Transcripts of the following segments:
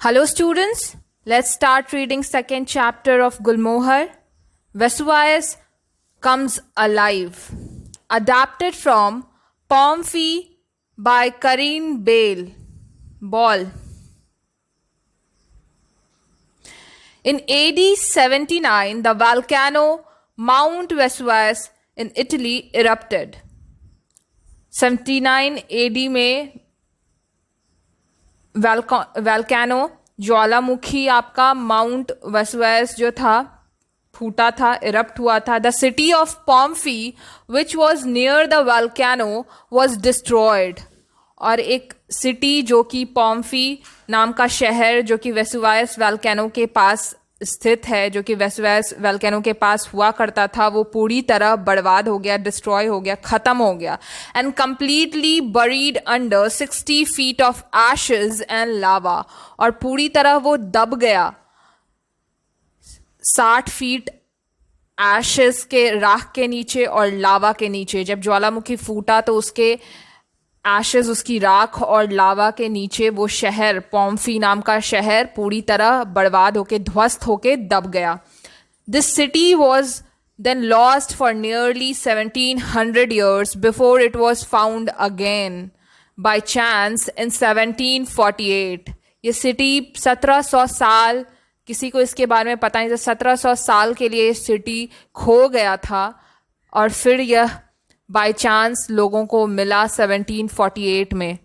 Hello students, let's start reading second chapter of Gulmohar. Vesuvius comes alive. Adapted from Pomfrey by Karine Ball. In AD 79, the volcano Mount Vesuvius in Italy erupted. 79 AD में वैल्कानो ज्वालामुखी आपका mount Vesuvius जो था फूटा था, erupt हुआ था. The city of Pompeii which was near the volcano was destroyed. और एक सिटी जो कि पॉम्फी नाम का शहर जो कि वेसुवियस वैल्कानो के पास स्थित है, जो कि वेसुवियस वैल्कानो के पास हुआ करता था, वो पूरी तरह बर्बाद हो गया, डिस्ट्रॉय हो गया, खत्म हो गया. And completely buried under 60 feet of ashes and lava. और पूरी तरह वो दब गया 60 feet एशेज के, राख के नीचे और लावा के नीचे. जब ज्वालामुखी फूटा तो उसके एशेज, उसकी राख और लावा के नीचे वो शहर, पॉम्फी नाम का शहर, पूरी तरह बर्बाद होके, ध्वस्त होके दब गया. This city was then lost for nearly 1700 years before it was found again by chance in 1748. ये सिटी 1700 साल, किसी को इसके बारे में पता नहीं था, 1700 साल के लिए सिटी खो गया था और फिर यह बाय चांस लोगों को मिला 1748 में.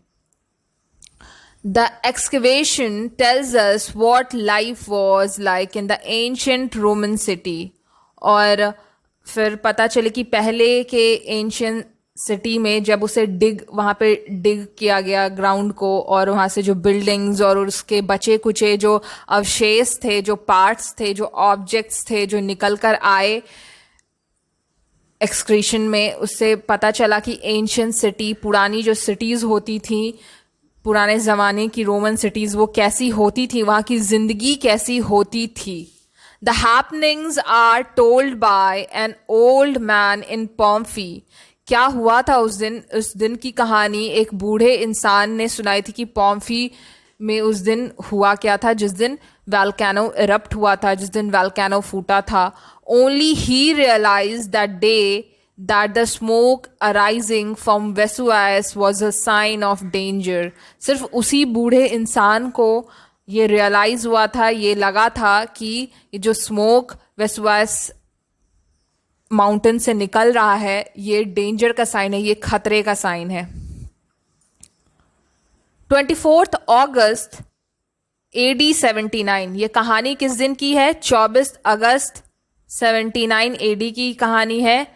The excavation tells us what life was like in the ancient Roman city. और फिर पता चले कि पहले के एंशियंट सिटी में जब उसे वहाँ पे डिग किया गया ग्राउंड को, और वहाँ से जो बिल्डिंग्स और उसके बचे कुचे जो अवशेष थे, जो पार्ट्स थे, जो ऑब्जेक्ट्स थे जो निकल कर आए एक्सक्रीशन में, उससे पता चला कि एंशियंट सिटी, पुरानी जो सिटीज़ होती थी, पुराने ज़माने की रोमन सिटीज़, वो कैसी होती थी, वहाँ की ज़िंदगी कैसी होती थी. The happenings are told by an old man in Pompeii. क्या हुआ था उस दिन की कहानी एक बूढ़े इंसान ने सुनाई थी कि पॉम्फी में उस दिन हुआ क्या था, जिस दिन वैल्कानो इरप्ट हुआ था, जिस दिन वैल्कानो फूटा था. Only he realized that day that the smoke arising from Vesuvius was a sign of danger. सिर्फ उसी बूढ़े इंसान को ये रियलाइज हुआ था, ये लगा था कि ये जो स्मोक वेसुवियस माउंटेन से निकल रहा है, ये डेंजर का साइन है, ये खतरे का साइन है. 24 अगस्त AD 79. ये कहानी किस दिन की है? 24 अगस्त 79 AD की कहानी है.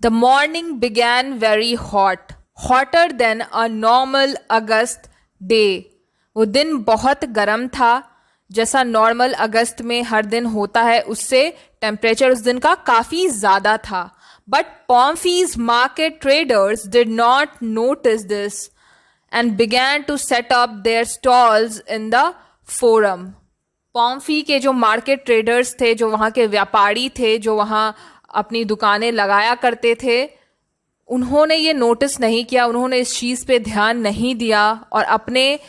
The morning began very hot, hotter then a normal August day. वो दिन बहुत गर्म था, जैसा नॉर्मल अगस्त में हर दिन होता है, उससे टेम्परेचर उस दिन का काफ़ी ज़्यादा था. But Pompeii's market traders did not notice this and began to set up their stalls in the forum. Pompeii के जो मार्केट ट्रेडर्स थे, जो वहाँ के व्यापारी थे, जो वहाँ अपनी दुकानें लगाया करते थे, उन्होंने ये नोटिस नहीं किया, उन्होंने इस चीज़ पे ध्यान नहीं दिया और अपने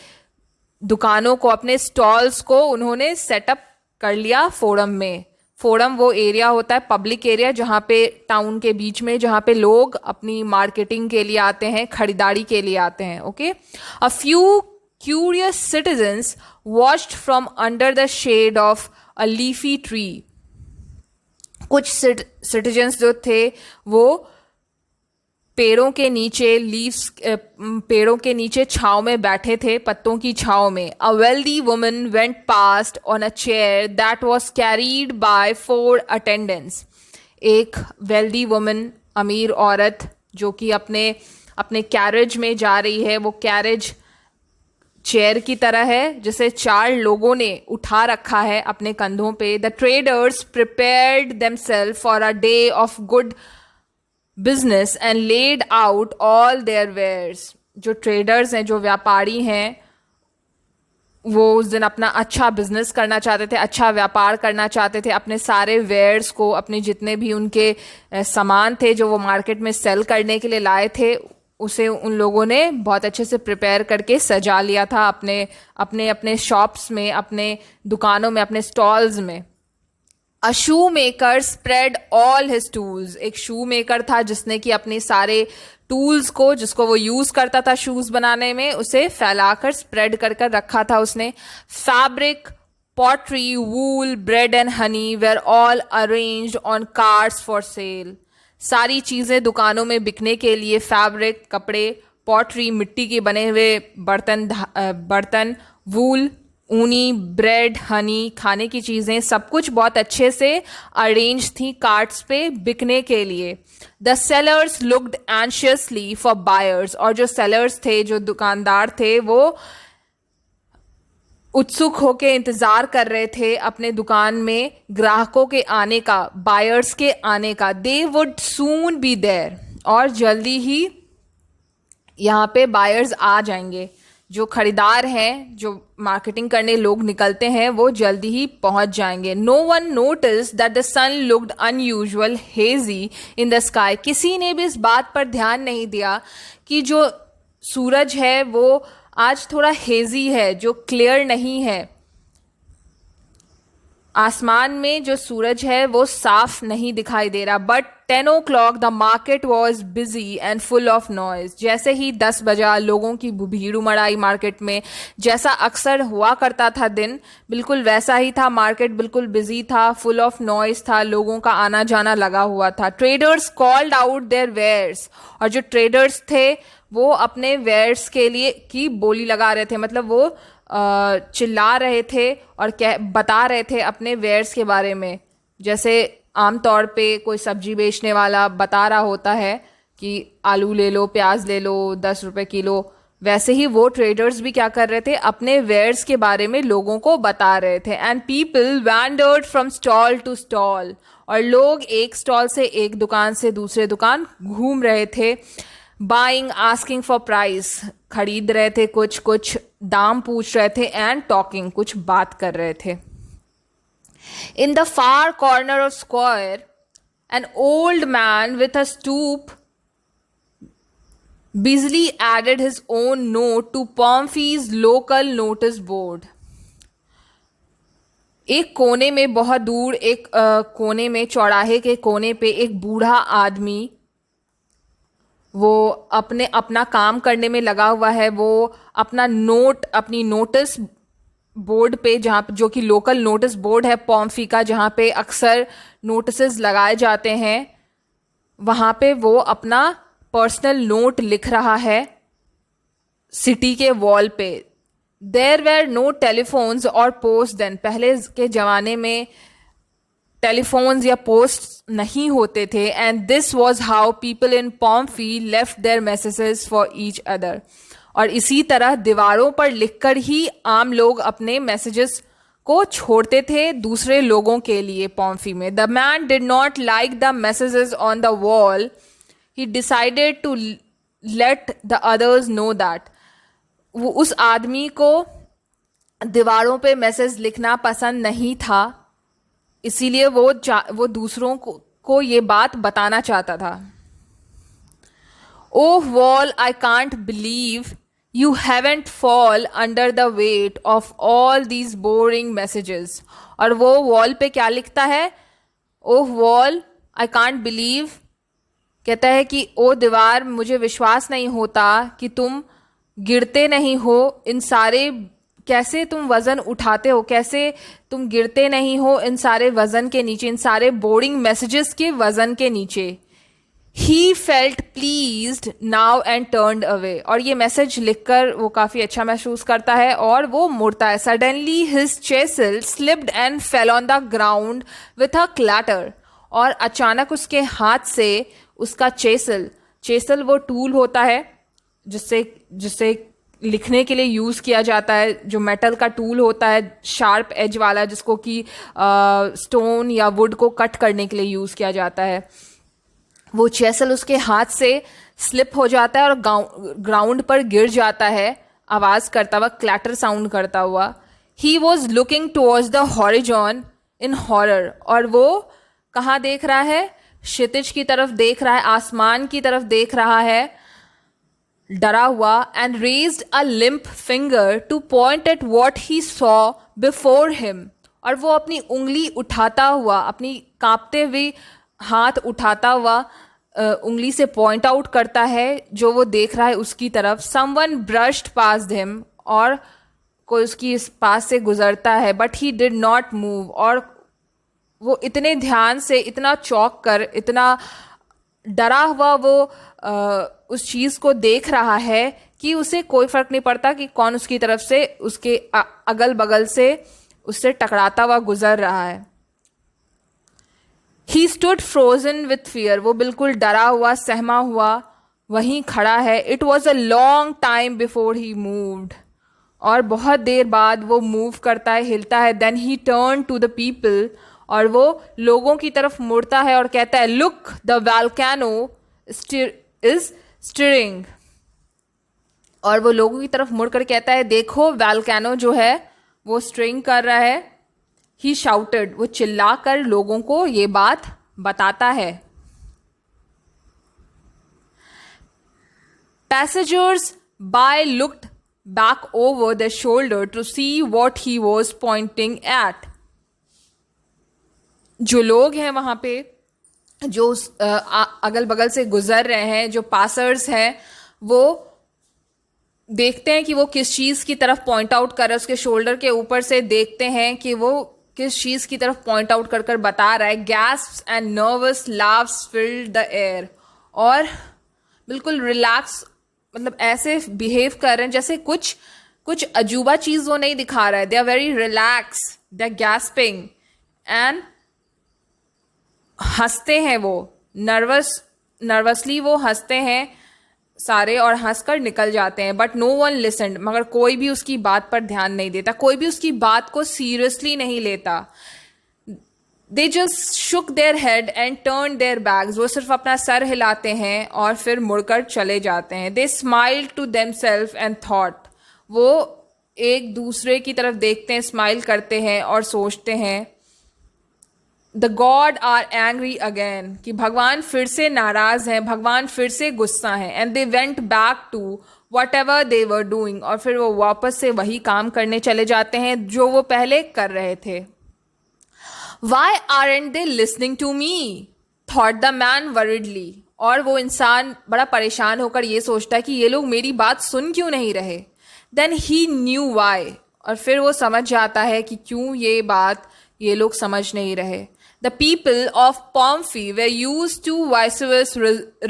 दुकानों को, अपने स्टॉल्स को उन्होंने सेटअप कर लिया फोरम में. फोरम वो एरिया होता है, पब्लिक एरिया, जहाँ पे टाउन के बीच में, जहाँ पे लोग अपनी मार्केटिंग के लिए आते हैं, खरीदारी के लिए आते हैं. Okay. A few curious citizens watched from under the shade of a leafy tree. कुछ citizens जो थे वो पेड़ों के नीचे, लीव्स, पेड़ों के नीचे छांव में बैठे थे, पत्तों की छांव में. A wealthy woman went past on a chair that was carried by 4 attendants. एक wealthy woman, अमीर औरत, जो कि अपने कैरेज में जा रही है. वो कैरेज चेयर की तरह है जिसे 4 लोगों ने उठा रखा है अपने कंधों पे. The traders prepared themselves for a day of good business and laid out all their wares. जो ट्रेडर्स हैं, जो व्यापारी हैं, वो उस दिन अपना अच्छा बिजनेस करना चाहते थे, अच्छा व्यापार करना चाहते थे. अपने सारे वेयर्स को, अपने जितने भी उनके सामान थे जो वो मार्केट में सेल करने के लिए लाए थे, उसे उन लोगों ने बहुत अच्छे से प्रिपेयर करके सजा लिया था अपने अपने अपने शॉप्स में, अपने दुकानों में, अपने स्टॉल्स में. A shoemaker spread all his tools. एक शू मेकर था जिसने कि अपने सारे टूल्स को, जिसको वो यूज करता था शूज बनाने में, उसे फैलाकर स्प्रेड कर कर रखा था उसने. Fabric, pottery, wool, bread and honey were all arranged on carts for sale. सारी चीजें दुकानों में बिकने के लिए, फैब्रिक, कपड़े, पॉटरी, मिट्टी के बने हुए बर्तन, वूल, ऊनी, ब्रेड, हनी, खाने की चीजें, सब कुछ बहुत अच्छे से अरेंज थी कार्ट्स पे बिकने के लिए. The sellers looked anxiously for buyers. और जो सेलर्स थे, जो दुकानदार थे, वो उत्सुक होके इंतजार कर रहे थे अपने दुकान में ग्राहकों के आने का, बायर्स के आने का. They would soon be there. और जल्दी ही यहाँ पे बायर्स आ जाएंगे. जो खरीदार हैं, जो मार्केटिंग करने लोग निकलते हैं, वो जल्दी ही पहुंच जाएंगे. No one notice that the sun looked unusual hazy in the sky. किसी ने भी इस बात पर ध्यान नहीं दिया कि जो सूरज है वो आज थोड़ा हेजी है, जो क्लियर नहीं है. आसमान में जो सूरज है वो साफ नहीं दिखाई दे रहा. But 10 o'clock the market was busy and full of noise. जैसे ही 10 बजा, लोगों की भीड़ उमड़ आई मार्केट में. जैसा अक्सर हुआ करता था दिन, बिल्कुल वैसा ही था. मार्केट बिल्कुल बिजी था, फुल ऑफ नॉइज था, लोगों का आना जाना लगा हुआ था. Traders called out their wares. और जो ट्रेडर्स थे वो अपने वेयर्स के लिए की बोली लगा रहे थे. मतलब वो चिल्ला रहे थे और बता रहे थे अपने वेयर्स के बारे में. जैसे आमतौर पे कोई सब्जी बेचने वाला बता रहा होता है कि आलू ले लो, प्याज ले लो, 10 रुपए किलो, वैसे ही वो ट्रेडर्स भी क्या कर रहे थे, अपने वेयर्स के बारे में लोगों को बता रहे थे. And people wandered from stall to stall. और लोग एक स्टॉल से एक दुकान से दूसरे दुकान घूम रहे थे. बाइंग, आस्किंग फॉर प्राइस, खरीद रहे थे, कुछ कुछ दाम पूछ रहे थे. एंड टॉकिंग, कुछ बात कर रहे थे. In the far corner of square N old man with a stoop busily added his own note to Pomfrey's local notice board. एक कोने में, बहुत दूर एक कोने में, चौराहे के कोने पे एक बूढ़ा आदमी, वो अपना काम करने में लगा हुआ है. वो अपना नोट, अपनी नोटिस बोर्ड पे, जहाँ जो कि लोकल नोटिस बोर्ड है पॉम्फी का, जहाँ पे अक्सर नोटिसेस लगाए जाते हैं, वहाँ पे वो अपना पर्सनल नोट लिख रहा है सिटी के वॉल पे. देयर वेर नो टेलीफोन्स और पोस्ट देन. पहले के ज़माने में टेलीफोन्स या पोस्ट नहीं होते थे. And this was how people in Pompeii left their messages for each other. और इसी तरह दीवारों पर लिखकर ही आम लोग अपने मैसेजेस को छोड़ते थे दूसरे लोगों के लिए पॉम्फी में. The man did not like the messages on the wall. He decided to let the others know that. वो उस आदमी को दीवारों पे मैसेज लिखना पसंद नहीं था, इसीलिए वो दूसरों को ये बात बताना चाहता था. Oh well, I can't believe you haven't fall under the weight of all these boring messages. और वो वॉल पे क्या लिखता है? ओह वॉल, आई कांट बिलीव, कहता है कि ओ दीवार, मुझे विश्वास नहीं होता कि तुम गिरते नहीं हो. इन सारे, कैसे तुम वजन उठाते हो, कैसे तुम गिरते नहीं हो इन सारे वजन के नीचे, इन सारे बोर्डिंग मैसेजेस के वजन के नीचे. He felt pleased now and turned away. और ये मैसेज लिखकर वो काफ़ी अच्छा महसूस करता है और वो मुड़ता है. Suddenly his chisel slipped and fell on the ground with a clatter. और अचानक उसके हाथ से उसका चेसल वो टूल होता है जिससे लिखने के लिए यूज़ किया जाता है, जो मेटल का टूल होता है, शार्प एज वाला, जिसको कि स्टोन या वुड को कट करने के लिए यूज़ किया जाता है. वो चेसल उसके हाथ से स्लिप हो जाता है और ग्राउंड पर गिर जाता है, आवाज़ करता हुआ, क्लैटर साउंड करता हुआ. He was looking towards the horizon in horror. और वो कहाँ देख रहा है? क्षितिज की तरफ देख रहा है, आसमान की तरफ देख रहा है. डरा हुआ, and raised a limp finger to point at what he saw before him, और वो अपनी उंगली उठाता हुआ, अपनी कांपते हुए हाथ उठाता हुआ उंगली से पॉइंट आउट करता है जो वो देख रहा है उसकी तरफ. समवन ब्रश्ड पास्ट हिम, और कोई उसकी इस पास से गुजरता है, but he did not move, और वो इतने ध्यान से, इतना चौंक कर, इतना डरा हुआ वो उस चीज़ को देख रहा है कि उसे कोई फर्क नहीं पड़ता कि कौन उसकी तरफ से, उसके अगल बगल से उससे टकराता हुआ गुजर रहा है. He stood frozen with fear, वो बिल्कुल डरा हुआ, सहमा हुआ वहीं खड़ा है. It was a long time before he moved, और बहुत देर बाद वो मूव करता है, हिलता है. Then he turn to the people, और वो लोगों की तरफ मुड़ता है और कहता है, look the volcano is stirring, और वो लोगों की तरफ मुड़कर कहता है, देखो वॉल्केनो जो है वो स्टिरिंग कर रहा है. ही शाउटेड, वो चिल्लाकर लोगों को ये बात बताता है. Passengers by looked back over the shoulder to see what he was pointing at. जो लोग हैं वहां पे, जो अगल बगल से गुजर रहे हैं, जो पासर्स हैं, वो देखते हैं कि वो किस चीज़ की तरफ पॉइंट आउट कर रहा है. उसके शोल्डर के ऊपर से देखते हैं कि वो किस चीज़ की तरफ पॉइंट आउट कर कर बता रहा है. Gasps and nervous laughs filled the air, और बिल्कुल रिलैक्स, मतलब ऐसे बिहेव कर रहे हैं जैसे कुछ अजूबा चीज़ वो नहीं दिखा रहा है. They are very relax, they are gasping, and हंसते हैं वो, नर्वसली वो हंसते हैं सारे, और हंसकर निकल जाते हैं. बट नो वन लिसन्ड, मगर कोई भी उसकी बात पर ध्यान नहीं देता, कोई भी उसकी बात को सीरियसली नहीं लेता. They just shook their head and turn their bags, वो सिर्फ अपना सर हिलाते हैं और फिर मुड़कर चले जाते हैं. They smile to themselves and thought, वो एक दूसरे की तरफ देखते हैं, स्माइल करते हैं और सोचते हैं, the god are angry again, कि भगवान फिर से नाराज हैं, भगवान फिर से गुस्सा हैं. And they went back to whatever they were doing, और फिर वो वापस से वही काम करने चले जाते हैं जो वो पहले कर रहे थे. Why aren't they listening to me, thought the man worriedly, और वो इंसान बड़ा परेशान होकर ये सोचता है कि ये लोग मेरी बात सुन क्यों नहीं रहे. देन ही न्यू वाई, और फिर वो समझ जाता है कि क्यों ये लोग समझ नहीं रहे. The people of Pomfrey were used to vociferous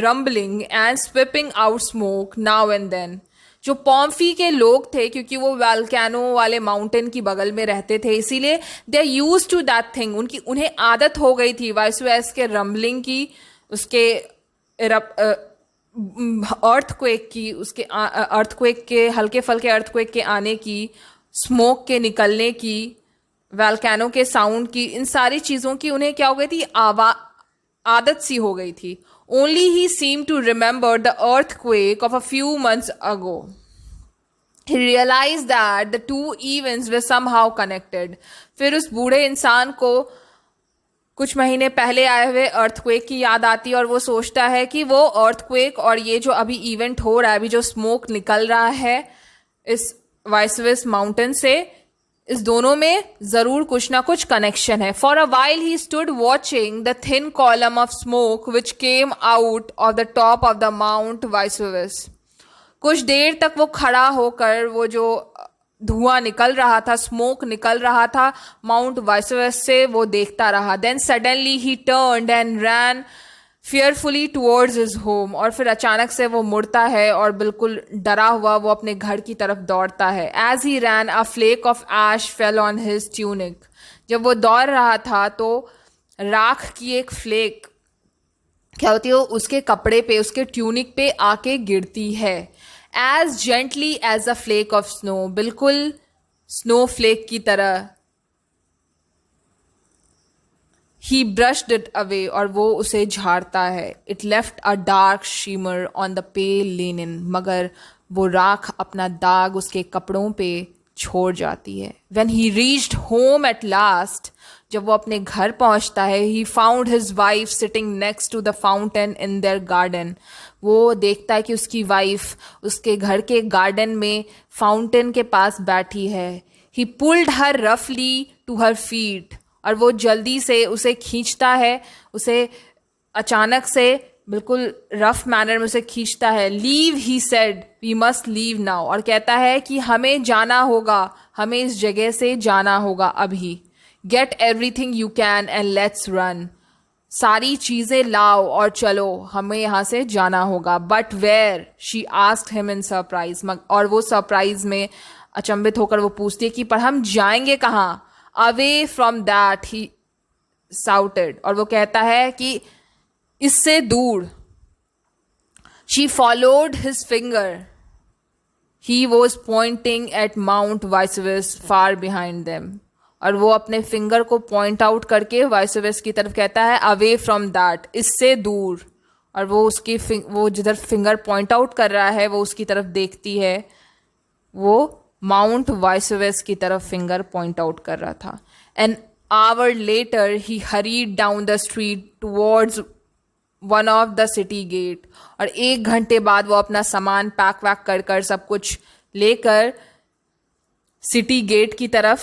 rumbling and sweeping out smoke now and then. जो पॉम्फी के लोग थे, क्योंकि वो वॉल्केनो वाले माउंटेन की बगल में रहते थे, इसीलिए they are used to that thing, उन्हें आदत हो गई थी वॉइसवेस के रम्बलिंग की, उसके अर्थक्वेक की, उसके अर्थक्वेक के, हल्के फल्के अर्थक्वेक के आने की, स्मोक के निकलने की, वॉल्केनो के साउंड की, इन सारी चीज़ों की उन्हें क्या हो गई थी, आदत सी हो गई थी. Only he seem to remember the earthquake of a few months ago. He realized that the two events were somehow connected. फिर उस बूढ़े इंसान को कुछ महीने पहले आए हुए अर्थक्वेक की याद आती है, और वो सोचता है कि वो अर्थक्वेक और ये जो अभी इवेंट हो रहा है, अभी जो स्मोक निकल रहा है इस वाइसवेस माउंटेन से, इस दोनों में जरूर कुछ ना कुछ कनेक्शन है. For a while he stood watching the thin column of smoke which came out of the top of the Mount Vesuvius. कुछ देर तक वो खड़ा होकर वो जो धुआं निकल रहा था, स्मोक निकल रहा था माउंट वाइसवेस से, वो देखता रहा. Then suddenly he turned and ran fearfully towards his home, और फिर अचानक से वो मुड़ता है और बिल्कुल डरा हुआ वो अपने घर की तरफ दौड़ता है. As he ran a flake of ash fell on his tunic. जब वो दौड़ रहा था तो राख की एक फ्लेक क्या होती है, उसके कपड़े पे, उसके ट्यूनिक पे आके गिरती है. As gently as a flake of snow, बिल्कुल स्नो फ्लेक की तरह. He brushed it away, और वो उसे झाड़ता है. It left a dark shimmer on the pale linen, मगर वो राख अपना दाग उसके कपड़ों पे छोड़ जाती है। When he reached home at last, जब वो अपने घर पहुंचता है, he found his wife sitting next to the fountain in their garden. वो देखता है कि उसकी वाइफ उसके घर के गार्डन में फाउंटेन के पास बैठी है। He pulled her roughly to her feet, और वो जल्दी से उसे खींचता है, उसे अचानक से बिल्कुल रफ मैनर में उसे खींचता है। Leave, he said, we must leave now, और कहता है कि हमें जाना होगा, हमें इस जगह से जाना होगा अभी। Get everything you can and let's run, सारी चीजें लाओ और चलो, हमें यहाँ से जाना होगा। But where, she asked him in surprise, और वो सरप्राइज में अचंभित होकर वो पूछती है कि पर हम जाएंगे कहाँ। Away from that, he shouted, और वो कहता है कि इससे दूर। She followed his finger, he was pointing at Mount Vesuvius far behind them, और वो अपने फिंगर को पॉइंट आउट करके वाइसवेस की तरफ कहता है अवे फ्रॉम दैट, इससे दूर। और वो उसकी वो जिधर फिंगर पॉइंट आउट कर रहा है वो उसकी तरफ देखती है, वो माउंट वाइसवेस की तरफ फिंगर पॉइंट आउट कर रहा था। An hour later he hurried down the street towards one of the city gate, और 1 घंटे बाद वो अपना सामान पैक वैक कर कर सब कुछ लेकर सिटी गेट की तरफ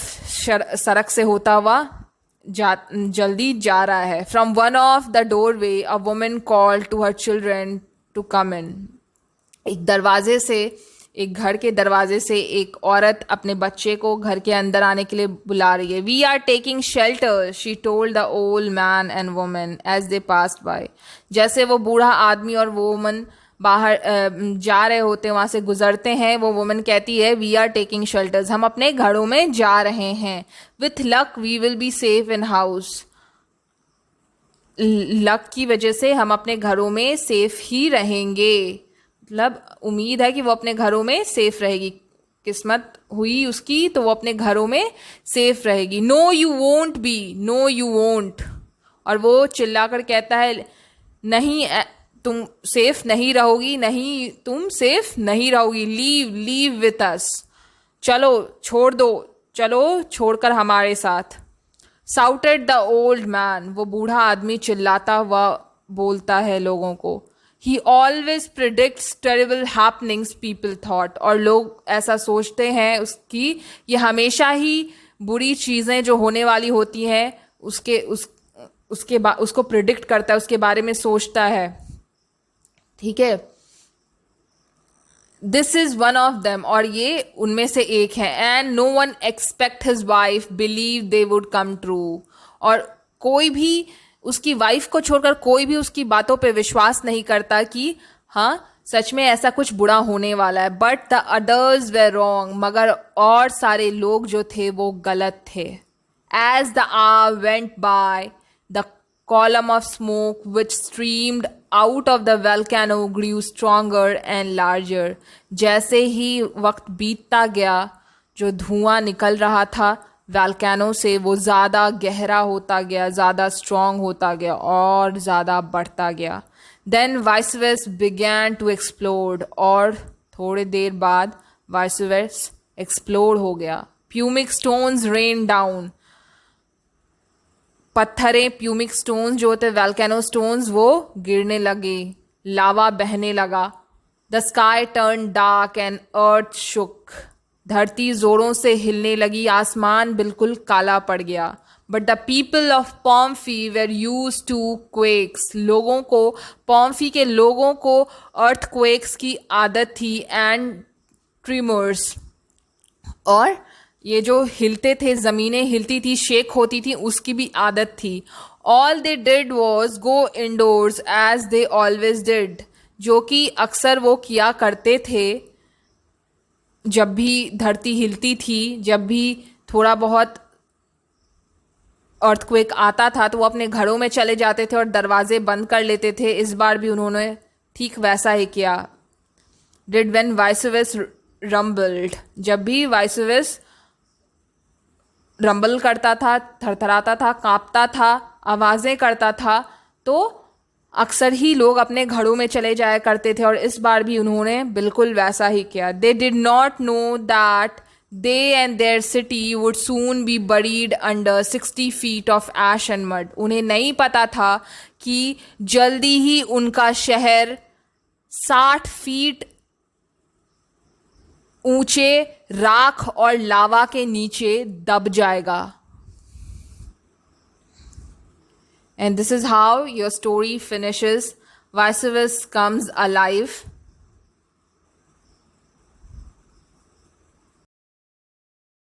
सड़क से होता हुआ जल्दी जा रहा है। From one of the doorway a woman called to her children to come in, एक घर के दरवाजे से एक औरत अपने बच्चे को घर के अंदर आने के लिए बुला रही है। We are taking shelter, she told the old man and woman as they passed by. जैसे वो बूढ़ा आदमी और वो वुमन बाहर जा रहे होते हैं, वहां से गुजरते हैं, वो वुमन कहती है वी आर टेकिंग शेल्टर्स, हम अपने घरों में जा रहे हैं। With luck we will be safe in house, luck की वजह से हम अपने घरों में सेफ ही रहेंगे, मतलब उम्मीद है कि वो अपने घरों में सेफ रहेगी, किस्मत हुई उसकी तो वो अपने घरों में सेफ रहेगी। No you won't be, no you won't, और वो चिल्लाकर कहता है नहीं तुम सेफ नहीं रहोगी, नहीं तुम सेफ नहीं रहोगी। लीव, लीव विथ अस, चलो छोड़ दो, चलो छोड़कर हमारे साथ। साउटेड द ओल्ड मैन, वो बूढ़ा आदमी चिल्लाता हुआ बोलता है लोगों को। He always predicts terrible happenings, people thought, और लोग ऐसा सोचते हैं उसकी, ये हमेशा ही बुरी चीज़ें जो होने वाली होती हैं उसको प्रिडिक्ट करता है, उसके बारे में सोचता है। ठीक है, this is one of them, और ये उनमें से एक है। And no one expect his wife believe they would come true, और कोई भी उसकी वाइफ को छोड़कर कोई भी उसकी बातों पे विश्वास नहीं करता कि हाँ सच में ऐसा कुछ बुरा होने वाला है। But the others were wrong, मगर और सारे लोग जो थे वो गलत थे। As the hour went by the column of smoke which streamed out of the volcano grew stronger and larger, जैसे ही वक्त बीतता गया जो धुआं निकल रहा था वॉल्केनो से वो ज़्यादा गहरा होता गया, ज़्यादा स्ट्रॉन्ग होता गया और ज़्यादा बढ़ता गया। देन वाइसवेस बिगैन टू एक्सप्लोड, और थोड़ी देर बाद वाइसवेस एक्सप्लोड हो गया। प्यूमिक स्टोन्स रेन डाउन, पत्थरें प्यूमिक स्टोन्स जो होते वॉल्केनो स्टोन्स वो गिरने लगे, लावा बहने लगा। The sky turn dark and earth shook, धरती जोरों से हिलने लगी, आसमान बिल्कुल काला पड़ गया। But the people of Pompeii were use to quakes, लोगों को पॉम्फी के लोगों को अर्थ क्वेक्स की आदत थी एंड ट्रिमर्स, और ये जो हिलते थे, ज़मीनें हिलती थी, शेक होती थी, उसकी भी आदत थी। All they did was go indoors as they always did, जो कि अक्सर वो किया करते थे जब भी धरती हिलती थी, जब भी थोड़ा बहुत अर्थक्वेक आता था तो वो अपने घरों में चले जाते थे और दरवाजे बंद कर लेते थे। इस बार भी उन्होंने ठीक वैसा ही किया। डिड व्हेन वाइसवेस रम्बल्ड, जब भी वाइसवेस रंबल करता था, थरथराता था, कांपता था, आवाज़ें करता था, तो अक्सर ही लोग अपने घरों में चले जाया करते थे, और इस बार भी उन्होंने बिल्कुल वैसा ही किया। They did not know that they and their city would soon be buried under 60 feet of ash and mud. उन्हें नहीं पता था कि जल्दी ही उनका शहर 60 फीट ऊंचे राख और लावा के नीचे दब जाएगा. And this is how your story finishes. Vaisavas comes alive.